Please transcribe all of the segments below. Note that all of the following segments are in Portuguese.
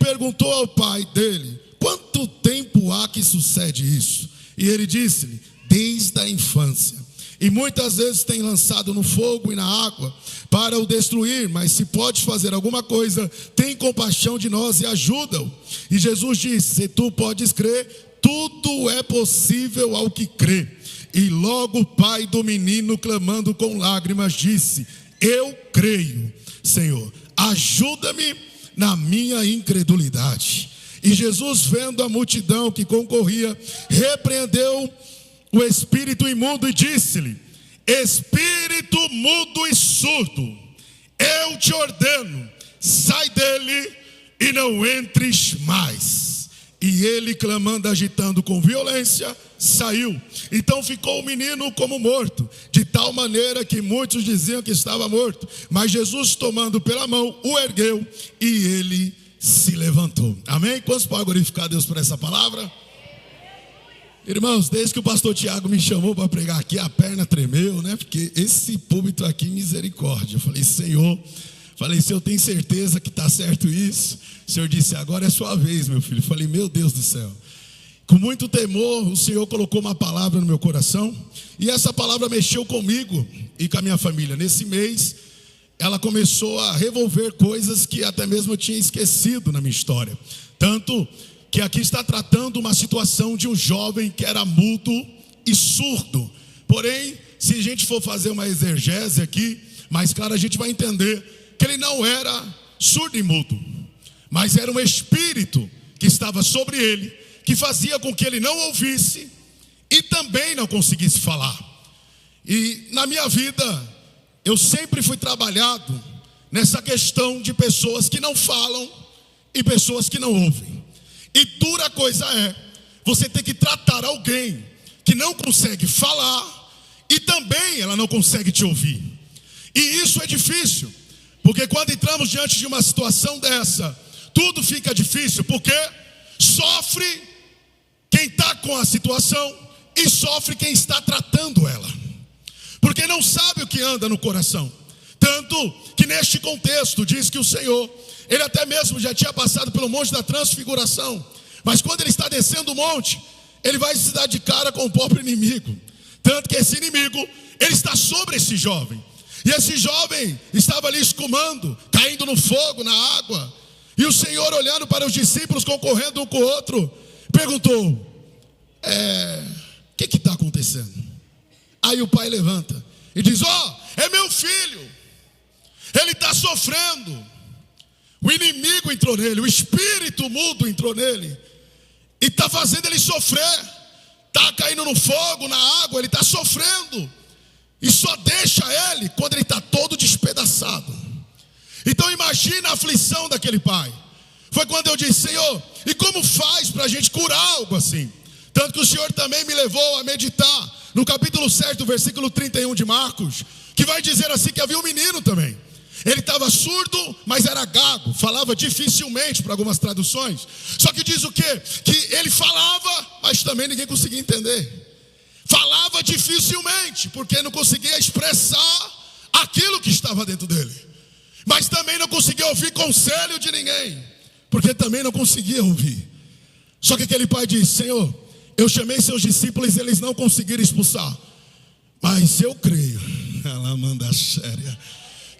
perguntou ao pai dele: quanto tempo há que sucede isso? E ele disse-lhe: desde a infância. E muitas vezes tem lançado no fogo e na água para o destruir, mas se podes fazer alguma coisa, tem compaixão de nós e ajuda-o. E Jesus disse: se tu podes crer, tudo é possível ao que crê. E logo o pai do menino, clamando com lágrimas, disse: eu creio, Senhor, ajuda-me na minha incredulidade. E Jesus, vendo a multidão que concorria, repreendeu o espírito imundo e disse-lhe: espírito mudo e surdo, eu te ordeno, sai dele e não entres mais. E ele, clamando, agitando com violência, saiu. Então ficou o menino como morto, de tal maneira que muitos diziam que estava morto. Mas Jesus, tomando pela mão, o ergueu e ele se levantou. Amém? Quantos podem glorificar a Deus por essa palavra? Irmãos, desde que o pastor Tiago me chamou para pregar aqui, a perna tremeu, né? Porque esse púlpito aqui, misericórdia. Eu falei: Senhor, se eu tenho certeza que está certo isso. O Senhor disse: agora é sua vez, meu filho. Eu falei: meu Deus do céu. Com muito temor, o Senhor colocou uma palavra no meu coração. E essa palavra mexeu comigo e com a minha família. Nesse mês, ela começou a revolver coisas que até mesmo eu tinha esquecido na minha história. Tanto que aqui está tratando uma situação de um jovem que era mudo e surdo. Porém, se a gente for fazer uma exegese aqui, mais claro, a gente vai entender que ele não era surdo e mudo, mas era um espírito que estava sobre ele, que fazia com que ele não ouvisse e também não conseguisse falar. E na minha vida, eu sempre fui trabalhado nessa questão de pessoas que não falam e pessoas que não ouvem. E dura coisa é você ter que tratar alguém que não consegue falar e também ela não consegue te ouvir. E isso é difícil, porque quando entramos diante de uma situação dessa, tudo fica difícil, porque sofre quem está com a situação e sofre quem está tratando ela, porque não sabe o que anda no coração. Tanto que neste contexto diz que o Senhor, ele até mesmo já tinha passado pelo monte da transfiguração, mas quando ele está descendo o monte, ele vai se dar de cara com o próprio inimigo. Tanto que esse inimigo, ele está sobre esse jovem. E esse jovem estava ali escumando, caindo no fogo, na água. E o Senhor, olhando para os discípulos, concorrendo um com o outro, perguntou: o que está acontecendo? Aí o pai levanta e diz: é meu filho, ele está sofrendo. O inimigo entrou nele, o espírito mudo entrou nele e está fazendo ele sofrer. Está caindo no fogo, na água, ele está sofrendo. E só deixa ele quando ele está todo despedaçado. Então imagina a aflição daquele pai. Foi quando eu disse: Senhor, e como faz para a gente curar algo assim? Tanto que o Senhor também me levou a meditar no capítulo 7, versículo 31 de Marcos, que vai dizer assim, que havia um menino também. Ele estava surdo, mas era gago, falava dificilmente para algumas traduções. Só que diz o quê? Que ele falava, mas também ninguém conseguia entender. Falava dificilmente, porque não conseguia expressar aquilo que estava dentro dele. Mas também não conseguia ouvir conselho de ninguém, porque também não conseguia ouvir. Só que aquele pai disse: Senhor, eu chamei seus discípulos e eles não conseguiram expulsar, mas eu creio, ela manda séria,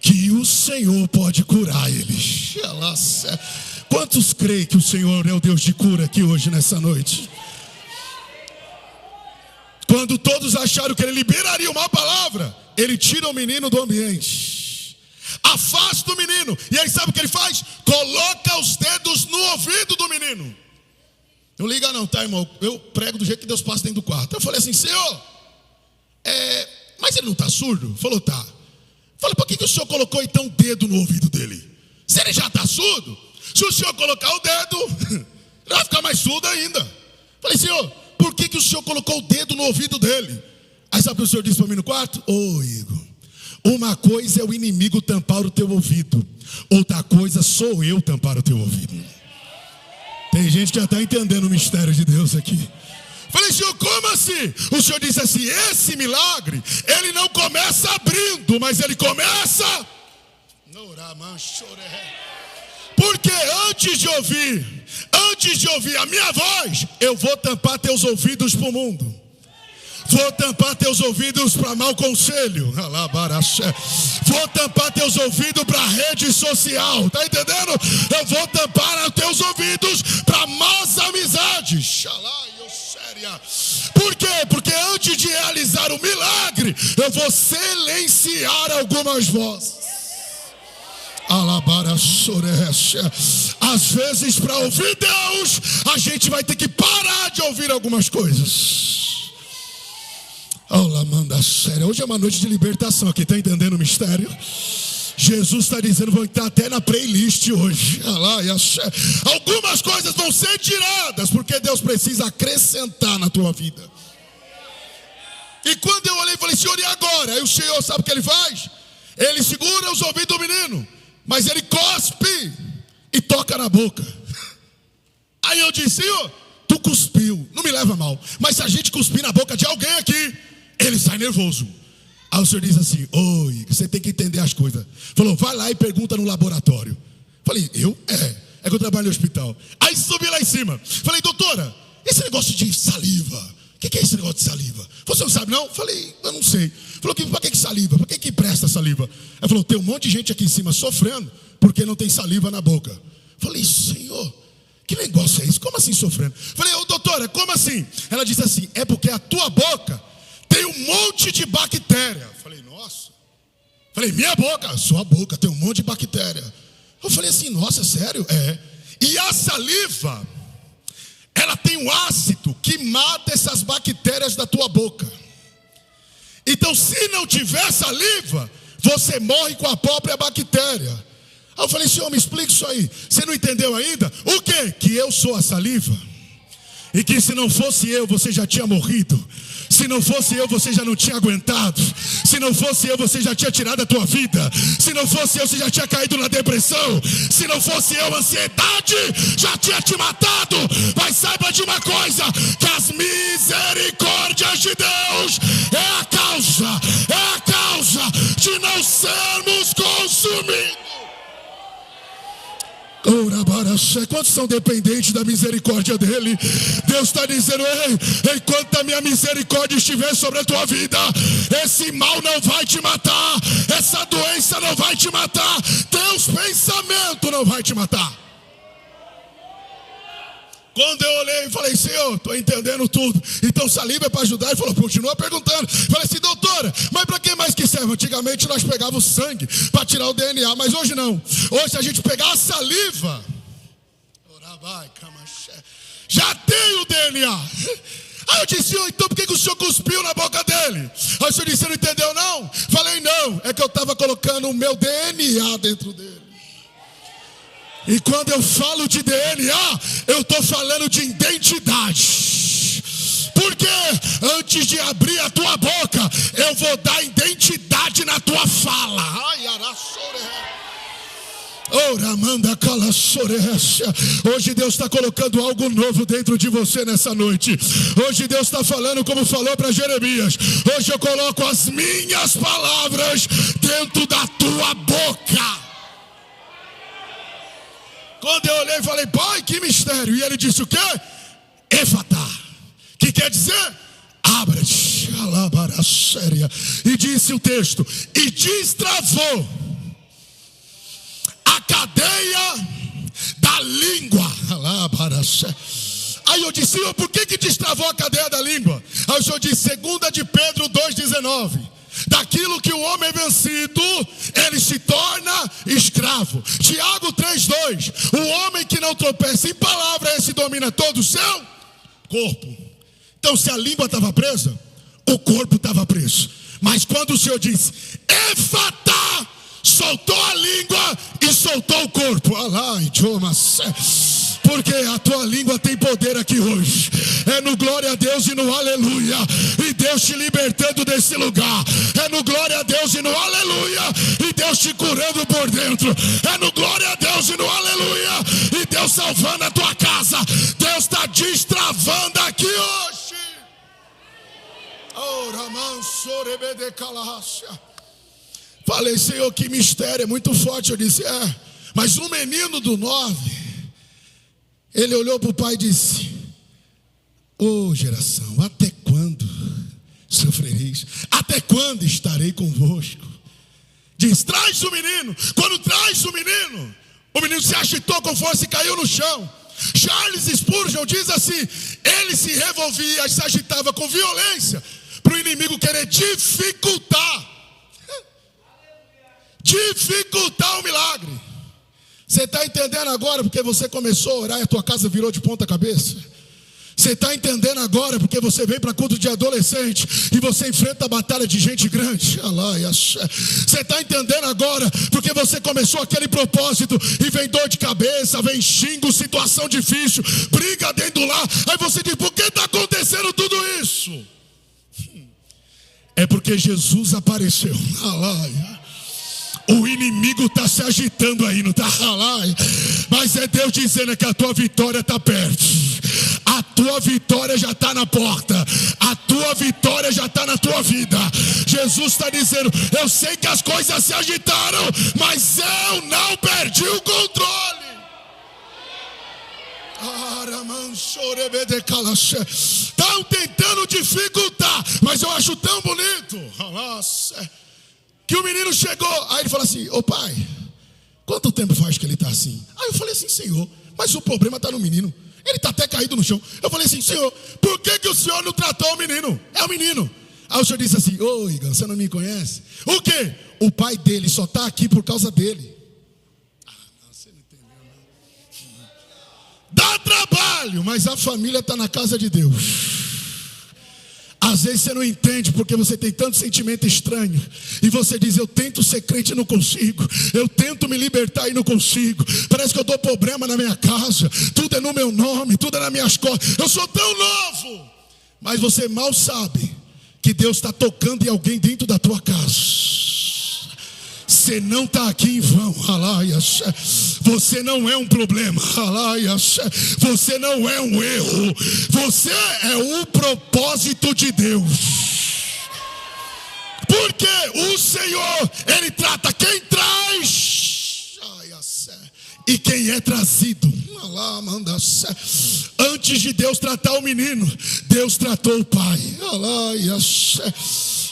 que o Senhor pode curar eles. Quantos creem que o Senhor é o Deus de cura aqui hoje, nessa noite? Quando todos acharam que ele liberaria uma palavra, ele tira o menino do ambiente, afasta o menino, e aí sabe o que ele faz? Coloca os dedos no ouvido do menino. Não liga não, tá, irmão? Eu prego do jeito que Deus passa dentro do quarto. Eu falei assim: Senhor, mas ele não está surdo? Falou: tá. Falei: por que o Senhor colocou então o dedo no ouvido dele? Se ele já está surdo, se o Senhor colocar o dedo, ele vai ficar mais surdo ainda. Falei: Senhor, por que o Senhor colocou o dedo no ouvido dele? Aí sabe o que o Senhor disse para mim no quarto? Igor, uma coisa é o inimigo tampar o teu ouvido, outra coisa sou eu tampar o teu ouvido. Tem gente que já está entendendo o mistério de Deus aqui. Falei: Senhor, como assim? O Senhor disse assim: esse milagre, ele não começa abrindo, mas ele começa Porque antes de ouvir a minha voz, eu vou tampar teus ouvidos para o mundo. Vou tampar teus ouvidos para mau conselho. Vou tampar teus ouvidos para rede social. Tá entendendo? Eu vou tampar os teus ouvidos para más amizades. Por quê? Porque antes de realizar o milagre, eu vou silenciar algumas vozes. Às vezes, para ouvir Deus, a gente vai ter que parar de ouvir algumas coisas. Hoje é uma noite de libertação aqui, tá entendendo o mistério? Jesus está dizendo, vou entrar até na playlist hoje. Algumas coisas vão ser tiradas, porque Deus precisa acrescentar na tua vida. E quando eu olhei e falei, Senhor, e agora? Aí o Senhor sabe o que ele faz? Ele segura os ouvidos do menino, mas ele cospe e toca na boca. Aí eu disse, Senhor, tu cuspiu, não me leva mal, mas se a gente cuspir na boca de alguém aqui, ele sai nervoso. Aí o Senhor diz assim, oi, você tem que entender as coisas. Falou, vai lá e pergunta no laboratório. Falei, eu? É que eu trabalho no hospital. Aí subi lá em cima. Falei, doutora, esse negócio de saliva, o que é esse negócio de saliva? Você não sabe não? Falei, eu não sei. Falou, para que saliva? Para que presta saliva? Ela falou, tem um monte de gente aqui em cima sofrendo porque não tem saliva na boca. Falei, Senhor, que negócio é isso? Como assim sofrendo? Falei, doutora, como assim? Ela disse assim, é porque a tua boca tem um monte de bactéria. Falei, nossa. Falei, minha boca, sua boca tem um monte de bactéria. Eu falei assim, nossa, sério? E a saliva, ela tem um ácido que mata essas bactérias da tua boca. Então, se não tiver saliva, você morre com a própria bactéria. Aí eu falei, Senhor, me explica isso aí. Você não entendeu ainda? O quê? Que eu sou a saliva. E que se não fosse eu, você já tinha morrido. Se não fosse eu, você já não tinha aguentado. Se não fosse eu, você já tinha tirado a tua vida. Se não fosse eu, você já tinha caído na depressão. Se não fosse eu, a ansiedade já tinha te matado. Mas saiba de uma coisa, que as misericórdias de Deus é a causa de não sermos consumidos. Quantos são dependentes da misericórdia dele? Deus está dizendo, ei, enquanto a minha misericórdia estiver sobre a tua vida, esse mal não vai te matar, essa doença não vai te matar, teus pensamentos não vai te matar. Quando eu olhei e falei, Senhor, estou entendendo tudo. Então saliva é para ajudar. Ele falou, continua perguntando. Falei assim, doutora, mas para que mais que serve? Antigamente nós pegávamos sangue para tirar o DNA, mas hoje não. Hoje se a gente pegar a saliva, já tem o DNA. Aí eu disse, Senhor, então por que o Senhor cuspiu na boca dele? Aí o Senhor disse, você não entendeu não? Falei, não, é que eu estava colocando o meu DNA dentro dele. E quando eu falo de DNA, eu estou falando de identidade. Porque antes de abrir a tua boca, eu vou dar identidade na tua fala. Hoje Deus está colocando algo novo dentro de você nessa noite. Hoje Deus está falando como falou para Jeremias. Hoje eu coloco as minhas palavras dentro da tua boca. Quando eu olhei e falei, pai, que mistério. E ele disse o quê? Efatá. Que quer dizer? Abra-te. E disse o texto, e destravou a cadeia da língua. Aí eu disse, Senhor, por que destravou a cadeia da língua? Aí o Senhor disse, 2 de Pedro 2,19. Daquilo que o homem é vencido, ele se torna escravo. Tiago 3,2. O homem que não tropeça em palavra, esse domina todo o seu corpo. Então se a língua estava presa, o corpo estava preso. Mas quando o Senhor disse, Efatá, soltou a língua e soltou o corpo. Porque a tua língua tem poder aqui hoje. É no glória a Deus e no aleluia. E Deus te libertando desse lugar. É no glória a Deus e no aleluia. E Deus te curando por dentro. É no glória a Deus e no aleluia. E Deus salvando a tua casa. Deus está destravando aqui hoje. Falei, Senhor, que mistério, é muito forte. Eu disse, Mas o menino do 9, ele olhou para o pai e disse: ô geração, até quando sofrereis? Até quando estarei convosco? Diz: traz o menino. Quando traz o menino se agitou com força e caiu no chão. Charles Spurgeon diz assim: ele se revolvia e se agitava com violência para o inimigo querer dificultar o milagre. Você está entendendo agora porque você começou a orar e a tua casa virou de ponta cabeça? Você está entendendo agora porque você vem para culto de adolescente e você enfrenta a batalha de gente grande? Você está entendendo agora porque você começou aquele propósito e vem dor de cabeça, vem xingo, situação difícil, briga dentro do lar. Aí você diz: por que está acontecendo tudo isso? É porque Jesus apareceu. O inimigo está se agitando aí, não está? Mas é Deus dizendo que a tua vitória está perto. A tua vitória já está na porta. A tua vitória já está na tua vida. Jesus está dizendo: eu sei que as coisas se agitaram, mas eu não perdi o controle. Estão tentando dificultar, mas eu acho tão bonito que o menino chegou. Aí ele falou assim: ô pai, quanto tempo faz que ele está assim? Aí eu falei assim: Senhor, mas o problema está no menino. Ele está até caído no chão. Eu falei assim: Senhor, por que o Senhor não tratou o menino? É o menino. Aí o Senhor disse assim: ô Igor, você não me conhece? O quê? O pai dele só está aqui por causa dele. Não, você não entendeu, não. Dá trabalho, mas a família está na casa de Deus. Às vezes você não entende porque você tem tanto sentimento estranho e você diz: eu tento ser crente e não consigo, eu tento me libertar e não consigo, parece que eu dou problema na minha casa, tudo é no meu nome, tudo é nas minhas costas, eu sou tão novo. Mas você mal sabe que Deus está tocando em alguém dentro da tua casa. Você não está aqui em vão. Você não é um problema. Você não é um erro. Você é o propósito de Deus. Porque o Senhor, Ele trata quem traz e quem é trazido. Antes de Deus tratar o menino, Deus tratou o pai.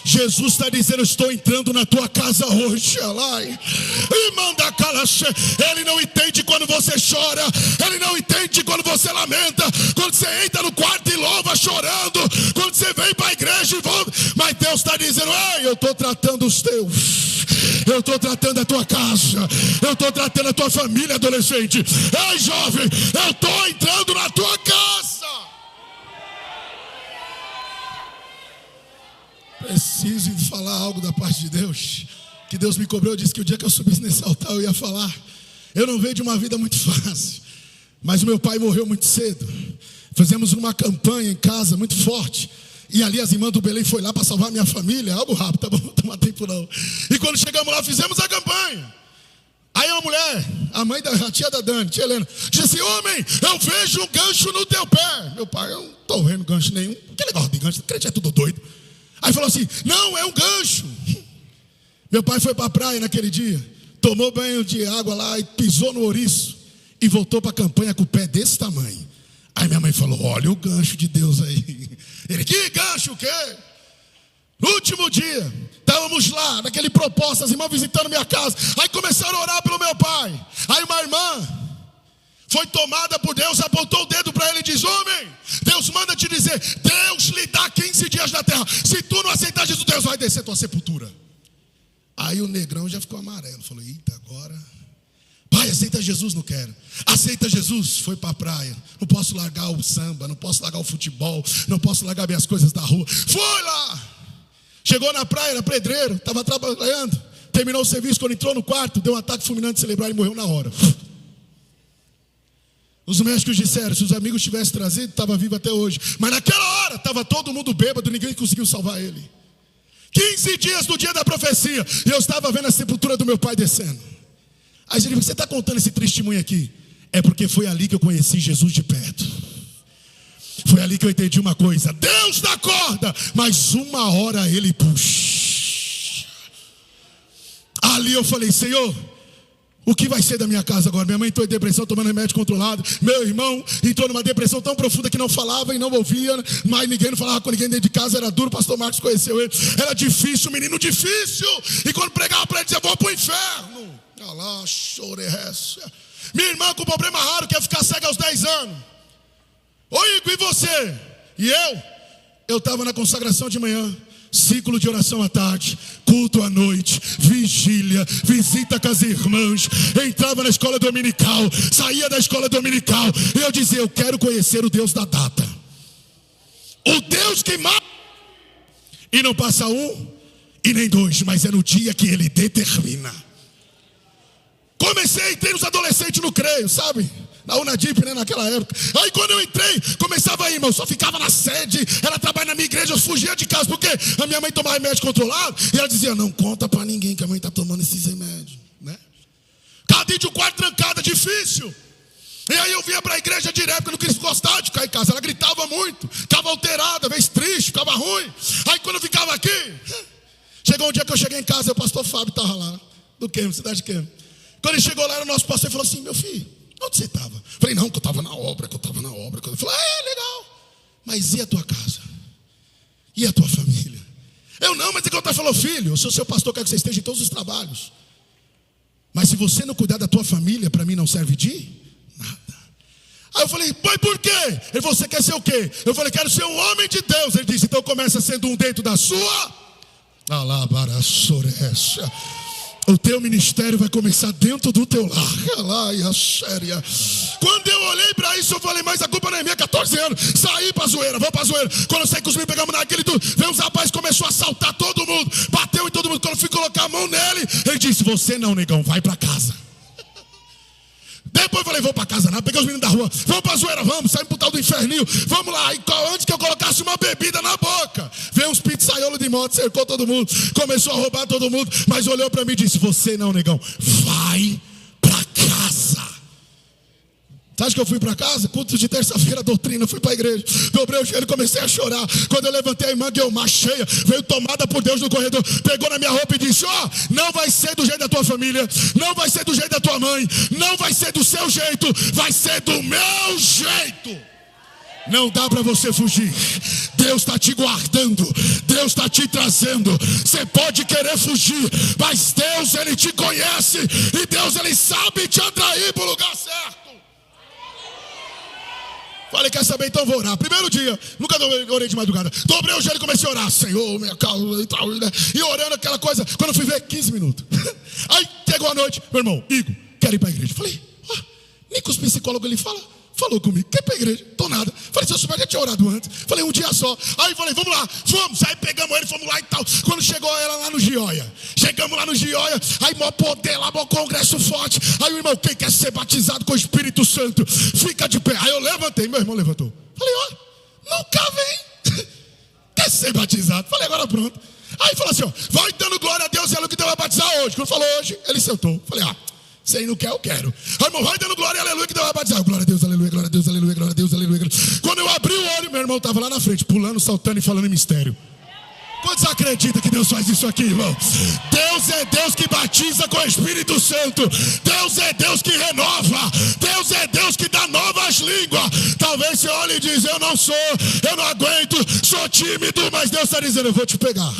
Jesus está dizendo: eu estou entrando na tua casa hoje. E manda calache. Ele não entende quando você chora. Ele não entende quando você lamenta. Quando você entra no quarto e louva chorando. Quando você vem para a igreja e volta. Mas Deus está dizendo: ei, eu estou tratando os teus. Eu estou tratando a tua casa. Eu estou tratando a tua família, adolescente. Ei, jovem, eu estou entrando na tua casa. Preciso falar algo da parte de Deus, que Deus me cobrou. Disse que o dia que eu subisse nesse altar eu ia falar. Eu não venho de uma vida muito fácil, mas o meu pai morreu muito cedo. Fizemos uma campanha em casa muito forte, e ali as irmãs do Belém foi lá para salvar a minha família. Algo rápido, tá bom, não toma tempo não. E quando chegamos lá, fizemos a campanha. Aí uma mulher, a tia da Dani, tia Helena, disse assim: homem, eu vejo um gancho no teu pé. Meu pai: eu não estou vendo gancho nenhum. Que negócio de gancho? O crente é tudo doido. Aí falou assim: não, é um gancho. Meu pai foi para a praia naquele dia, tomou banho de água lá e pisou no ouriço e voltou para a campanha com o pé desse tamanho. Aí minha mãe falou: olha o gancho de Deus aí. Ele: que gancho o quê? No último dia, estávamos lá, naquele propósito, as irmãs visitando minha casa. Aí começaram a orar pelo meu pai. Aí uma irmã foi tomada por Deus, apontou o dedo para ele e diz: homem, Deus manda te dizer, Deus lhe dá 15 dias na terra. Se tu não aceitar Jesus, Deus vai descer tua sepultura. Aí o negrão já ficou amarelo. Falou: eita, agora. Pai, aceita Jesus? Não quero. Aceita Jesus? Foi para a praia. Não posso largar o samba, não posso largar o futebol, não posso largar minhas coisas da rua. Foi lá. Chegou na praia, era pedreiro, estava trabalhando. Terminou o serviço, quando entrou no quarto, deu um ataque fulminante cerebral e morreu na hora. Os médicos disseram: se os amigos tivessem trazido, estava vivo até hoje. Mas naquela hora, estava todo mundo bêbado, ninguém conseguiu salvar ele. 15 dias do dia da profecia, e eu estava vendo a sepultura do meu pai descendo. Aí você diz: você está contando esse testemunho aqui? É porque foi ali que eu conheci Jesus de perto. Foi ali que eu entendi uma coisa: Deus dá corda, mas uma hora Ele puxa. Ali eu falei: Senhor, O que vai ser da minha casa agora? Minha mãe entrou em depressão, tomando remédio controlado. Meu irmão entrou numa depressão tão profunda que não falava e não ouvia. Mas ninguém não falava com ninguém dentro de casa. Era duro, o pastor Marcos conheceu ele. Era difícil, menino difícil. E quando pregava para ele, dizia, vou para o inferno. Olha lá, choressa. Minha irmã com problema raro, quer ficar cega aos 10 anos. Oi, Igor, e você? E eu estava na consagração de manhã. Ciclo de oração à tarde, culto à noite, vigília, visita com as irmãs, entrava na escola dominical, saía da escola dominical, e eu dizia, eu quero conhecer o Deus da data, o Deus que mata, e não passa um, e nem dois, mas é no dia que Ele determina. Comecei, entrei nos adolescentes no Creio, sabe? Na Unadip, né, naquela época. Aí quando eu entrei, começava a ir, irmão, só ficava na sede. Ela trabalha na minha igreja, eu fugia de casa, porque a minha mãe tomava remédio controlado. E ela dizia, não conta pra ninguém que a mãe tá tomando esses remédios, né? Cadê de um quarto trancada, difícil. E aí eu vinha pra igreja direto, porque eu não queria gostar de ficar em casa. Ela gritava muito, ficava alterada, vez triste, ficava ruim. Aí quando eu ficava aqui, chegou um dia que eu cheguei em casa, o pastor Fábio estava lá, do Quêmio, cidade de Quêmio. Quando ele chegou lá, era o nosso pastor e falou assim, meu filho, onde você estava? Falei, não, que eu estava na obra, Ele falou, legal. Mas e a tua casa? E a tua família? Eu não, mas é que eu falou, filho, eu sou seu pastor, quero que você esteja em todos os trabalhos. Mas se você não cuidar da tua família, para mim não serve de nada. Aí eu falei, pai, por quê? Ele falou, você quer ser o quê? Eu falei, quero ser um homem de Deus. Ele disse, então começa sendo um dentro da sua. Alabarassoressa. O teu ministério vai começar dentro do teu lar. Quando eu olhei para isso, eu falei, mas a culpa não é minha, 14 anos. Saí pra zoeira, vou pra zoeira. Quando eu saí com os meninos, pegamos naquele tudo. Veio uns rapazes, começou a assaltar todo mundo. Bateu em todo mundo. Quando eu fui colocar a mão nele, ele disse, você não, negão, vai pra casa. Depois eu falei, vou pra casa não, peguei os meninos da rua, vamos pra zoeira, vamos, saímos pro tal do inferninho, vamos lá. E antes que eu colocasse uma bebida na boca, veio uns pizzaiolos de moto, cercou todo mundo, começou a roubar todo mundo, mas olhou pra mim e disse, você não, negão, vai pra casa. Você acha que eu fui para casa? Culto de terça-feira, doutrina, fui para a igreja. Dobrei o joelho e comecei a chorar. Quando eu levantei, a irmã Guilmar, cheia, veio tomada por Deus no corredor, pegou na minha roupa e disse, não vai ser do jeito da tua família, não vai ser do jeito da tua mãe, não vai ser do seu jeito, vai ser do meu jeito. Não dá para você fugir. Deus está te guardando, Deus está te trazendo. Você pode querer fugir, mas Deus, Ele te conhece, e Deus, Ele sabe te atrair para o lugar certo. Falei, quer saber? Então vou orar. Primeiro dia, nunca orei de madrugada. Dobrei o joelho e comecei a orar. Senhor, minha causa e tal. E orando aquela coisa. Quando eu fui ver, 15 minutos. Aí chegou a noite. Meu irmão, Igor, quero ir para a igreja. Falei, nem com os psicólogos ele falou comigo. Quer ir para a igreja? Tô nada. Falei, se eu souber, já tinha orado antes. Falei, um dia só. Aí falei, vamos lá, vamos. Aí pegamos ele, fomos lá e tal. Quando chegou ela lá no Gioia. Chegamos lá no Gioia. Aí mó poder lá, mó congresso forte. Aí o irmão, quem quer ser batizado com o Espírito Santo, fica de pé. Aí eu levantei, meu irmão levantou. Falei, nunca vem. Quer ser batizado? Falei, agora pronto. Aí falou assim, vai dando glória a Deus, é o que Deus vai batizar hoje. Quando falou hoje, ele sentou. Falei, você aí não quer, eu quero. Aí, irmão, vai dando glória, aleluia, que Deus vai batizar. Glória a Deus, aleluia, glória a Deus, aleluia, glória a Deus, aleluia. Quando eu abri o olho, meu irmão estava lá na frente, pulando, saltando e falando em mistério. Quantos acreditam que Deus faz isso aqui, irmão? Deus é Deus que batiza com o Espírito Santo. Deus é Deus que renova. Deus é Deus que dá novas línguas. Talvez você olhe e diz, eu não aguento, sou tímido, mas Deus está dizendo, eu vou te pegar.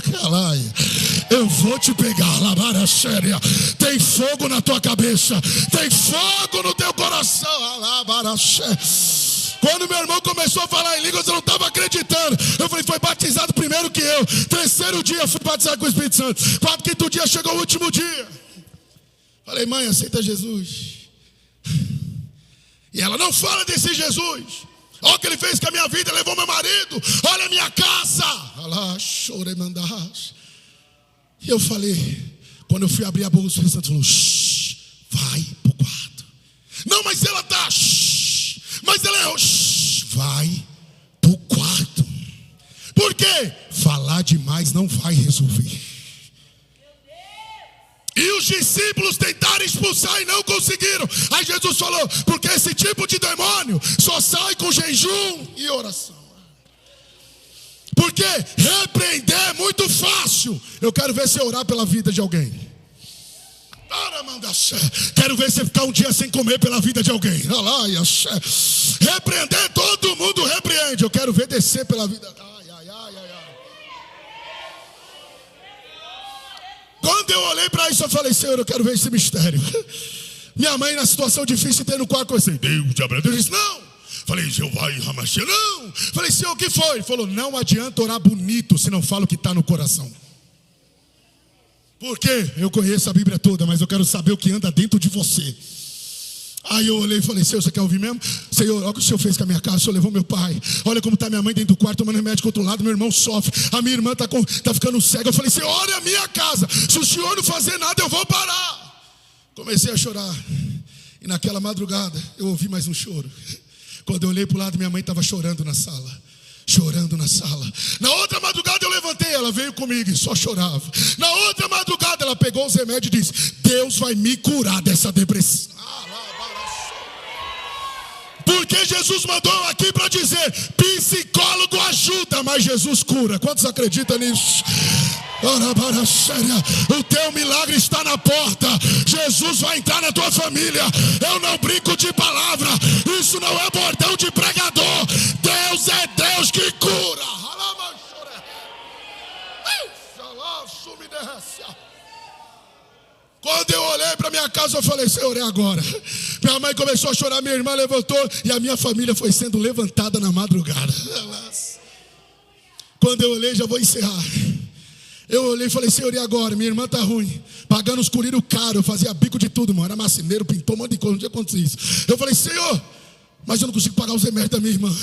Eu vou te pegar, labara séria. Tem fogo na tua cabeça, tem fogo no teu coração, labara séria. Quando meu irmão começou a falar em línguas, eu não estava acreditando. Eu falei, foi batizado primeiro que eu. Terceiro dia fui batizado com o Espírito Santo. Quarto, quinto dia, chegou o último dia. Falei, mãe, aceita Jesus. E ela, não fala desse Jesus. Olha o que ele fez com a minha vida, levou meu marido. Olha a minha casa. Alá, chorei, mandás. E eu falei, quando eu fui abrir a boca, o Espírito Santo falou, vai pro quarto. Não, mas ela tá, mas ela é, vai pro quarto. Por quê? Falar demais não vai resolver. E os discípulos tentaram expulsar e não conseguiram. Aí Jesus falou, porque esse tipo de demônio só sai com jejum e oração. Porque repreender é muito fácil. Eu quero ver você orar pela vida de alguém. Quero ver você ficar um dia sem comer pela vida de alguém. Repreender, todo mundo repreende. Eu quero ver descer pela vida. Quando eu olhei para isso, eu falei: Senhor, eu quero ver esse mistério. Minha mãe, na situação difícil, tem no quarto, eu disse: Deus de Abraão. Deus disse: não. Falei: Jeová e Ramachia, não. Falei: Senhor, o que foi? Ele falou: não adianta orar bonito se não fala o que está no coração. Por quê? Eu conheço a Bíblia toda, mas eu quero saber o que anda dentro de você. Aí eu olhei e falei: Senhor, você quer ouvir mesmo? Senhor, olha o que o Senhor fez com a minha casa. O Senhor levou meu pai. Olha como está minha mãe dentro do quarto tomando remédio controlado. Meu irmão sofre. A minha irmã está ficando cega. Eu falei: Senhor, olha a minha casa. Se o Senhor não fazer nada, eu vou parar. Comecei a chorar. E naquela madrugada eu ouvi mais um choro. Quando eu olhei para o lado, minha mãe estava chorando na sala. Chorando na sala. Na outra madrugada eu levantei, ela veio comigo e só chorava. Na outra madrugada ela pegou os remédios e disse: Deus vai me curar dessa depressão. Porque Jesus mandou aqui para dizer: psicólogo ajuda, mas Jesus cura. Quantos acreditam nisso? O teu milagre está na porta. Jesus vai entrar na tua família. Eu não brinco de palavra. Isso não é bordão de pregador. Deus é Deus que cura. Quando eu olhei para minha casa, eu falei: Senhor, é agora. Minha mãe começou a chorar, minha irmã levantou e a minha família foi sendo levantada na madrugada. Quando eu olhei, já vou encerrar. Eu olhei e falei: Senhor, e agora? Minha irmã está ruim, pagando os curiros caro. Eu fazia bico de tudo, mano. Era marceneiro, pintou um monte de coisa, não tinha acontecido isso. Eu falei: Senhor, mas eu não consigo pagar os remédios da minha irmã.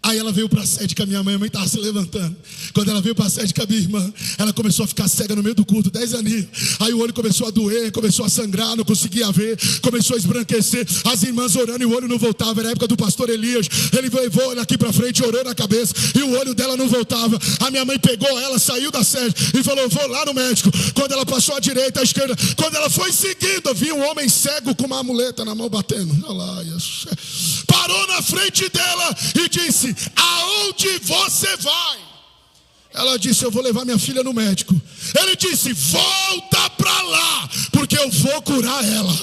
Aí ela veio para a sede com a minha mãe estava se levantando. Quando ela veio para a sede com a minha irmã, ela começou a ficar cega no meio do culto, 10 aninhos. Aí o olho começou a doer, começou a sangrar, não conseguia ver, começou a esbranquecer. As irmãs orando e o olho não voltava. Era a época do pastor Elias. Ele levou aqui para frente, orou na cabeça e o olho dela não voltava. A minha mãe pegou ela, saiu da sede e falou: vou lá no médico. Quando ela passou à direita, à esquerda, quando ela foi seguindo, viu um homem cego com uma muleta na mão batendo. Parou na frente dela e disse: aonde você vai? Ela disse: eu vou levar minha filha no médico. Ele disse: volta para lá, porque eu vou curar ela.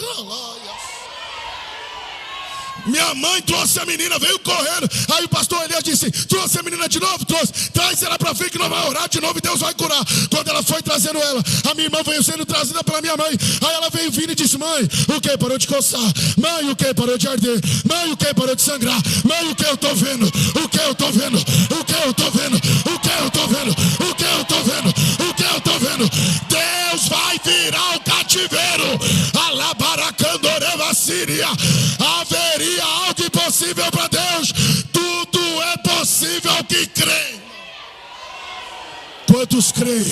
Minha mãe trouxe a menina, veio correndo. Aí o pastor Elias disse: trouxe a menina de novo? Trouxe. Traz ela para frente que nós vamos orar de novo e Deus vai curar. Quando ela foi trazendo ela, a minha irmã veio sendo trazida pela minha mãe. Aí ela veio vindo e disse: mãe, o que? Parou de coçar. Mãe, o que? Parou de arder. Mãe, o que? Parou de sangrar. Mãe, o que eu tô vendo? O que eu tô vendo? O que eu tô vendo? O que eu tô vendo? O que eu tô vendo? O que eu tô vendo? Deus vai virar o cativeiro. Alabaracandoreva Síria. Haveria algo impossível para Deus. Tudo é possível ao que crê. Quantos creem?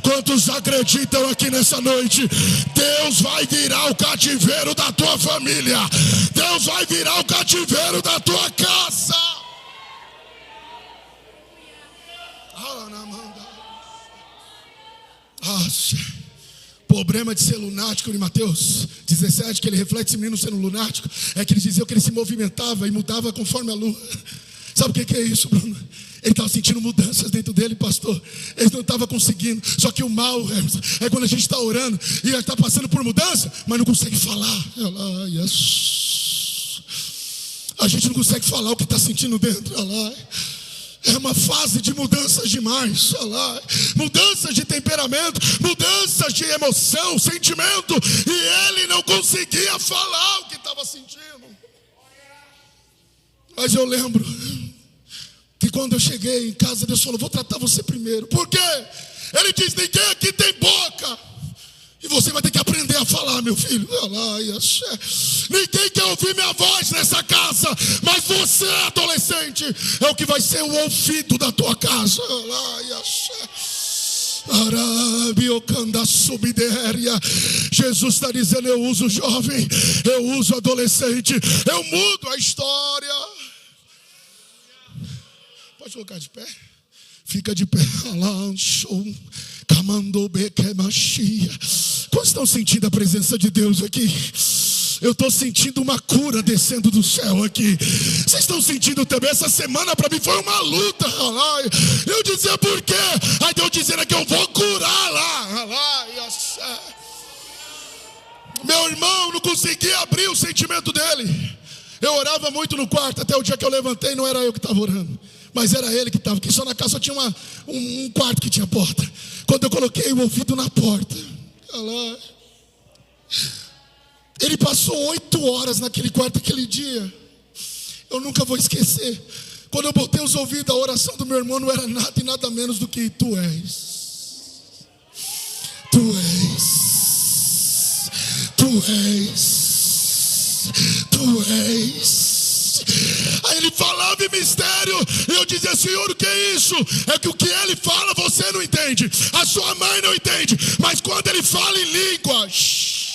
Quantos acreditam aqui nessa noite? Deus vai virar o cativeiro da tua família. Deus vai virar o cativeiro da tua casa. Problema de ser lunático em Mateus 17, que ele reflete esse menino sendo lunático, é que ele dizia que ele se movimentava e mudava conforme a lua. Sabe o que é isso, Bruno? Ele estava sentindo mudanças dentro dele, pastor. Ele não estava conseguindo. Só que o mal é quando a gente está orando e está passando por mudança, mas não consegue falar. A gente não consegue falar o que está sentindo dentro. É uma fase de mudanças demais. Mudanças de temperamento, mudanças de emoção, sentimento. E ele não conseguia falar o que estava sentindo. Mas eu lembro que quando eu cheguei em casa, Deus falou: vou tratar você primeiro. Por quê? Ele diz: ninguém aqui tem boca. E você vai ter que aprender a falar, meu filho. Ninguém quer ouvir minha voz nessa casa, mas você, adolescente, é o que vai ser o ouvido da tua casa. Jesus está dizendo: eu uso o jovem, eu uso o adolescente, eu mudo a história. Pode colocar de pé? Fica de pé. Quantos estão sentindo a presença de Deus aqui? Eu estou sentindo uma cura descendo do céu aqui. Vocês estão sentindo também? Essa semana para mim foi uma luta. Eu dizia: por quê? Aí Deus dizendo que eu vou curar lá. Meu irmão não conseguia abrir o sentimento dele. Eu orava muito no quarto, até o dia que eu levantei, não era eu que estava orando, mas era ele que estava, porque só na casa só tinha um quarto que tinha porta. Quando eu coloquei o ouvido na porta, ele passou 8 horas naquele quarto aquele dia. Eu nunca vou esquecer. Quando eu botei os ouvidos, a oração do meu irmão não era nada e nada menos do que: Tu és, Tu és, Tu és, Tu és. Aí ele falava em mistério, e eu dizia: Senhor, o que é isso? É que o que ele fala você não entende, a sua mãe não entende, mas quando ele fala em línguas,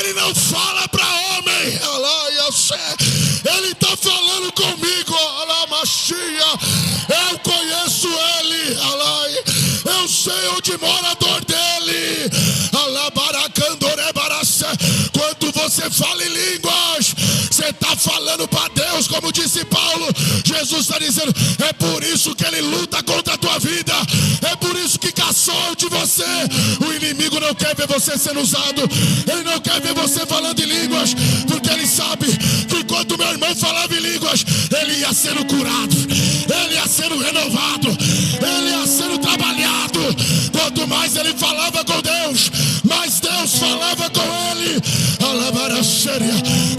ele não fala para homem. Ele está falando comigo. Eu conheço ele. Eu sei onde mora a dor dele. Quando você fala em línguas, você está falando para Deus, como disse Paulo. Jesus está dizendo: é por isso que ele luta contra a tua vida, é por isso que caçou de você. O inimigo não quer ver você sendo usado, ele não quer ver você falando em línguas, porque ele sabe que enquanto meu irmão falava em línguas, ele ia sendo curado, ele ia sendo renovado, ele ia sendo trabalhado. Quanto mais ele falava com Deus, mais Deus falava com ele.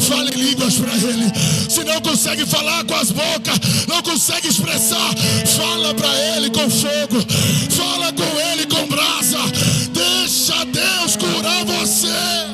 Fale em línguas para ele. Se não consegue falar com as bocas, não consegue expressar, fala para ele com fogo, fala com ele com brasa. Deixa Deus curar você.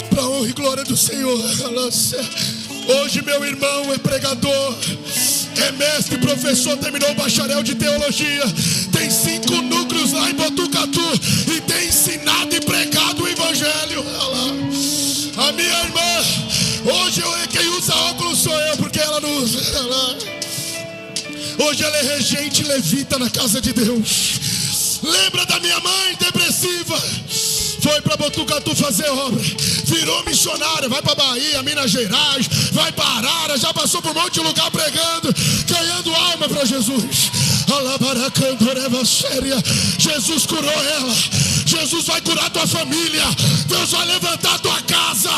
Para a honra e glória do Senhor. Hoje meu irmão é pregador, é mestre, professor, terminou o bacharel de teologia, tem 5 núcleos lá em Botucatu e tem ensinado e pregado o evangelho. A minha irmã, hoje quem usa óculos sou eu, porque ela não usa. Hoje ela é regente levita na casa de Deus. Lembra da minha mãe depressiva? Foi para Botucatu fazer obra, virou missionária, vai para Bahia, Minas Gerais, vai para Arara, já passou por um monte de lugar pregando, ganhando alma para Jesus. Jesus curou ela, Jesus vai curar tua família, Deus vai levantar tua casa.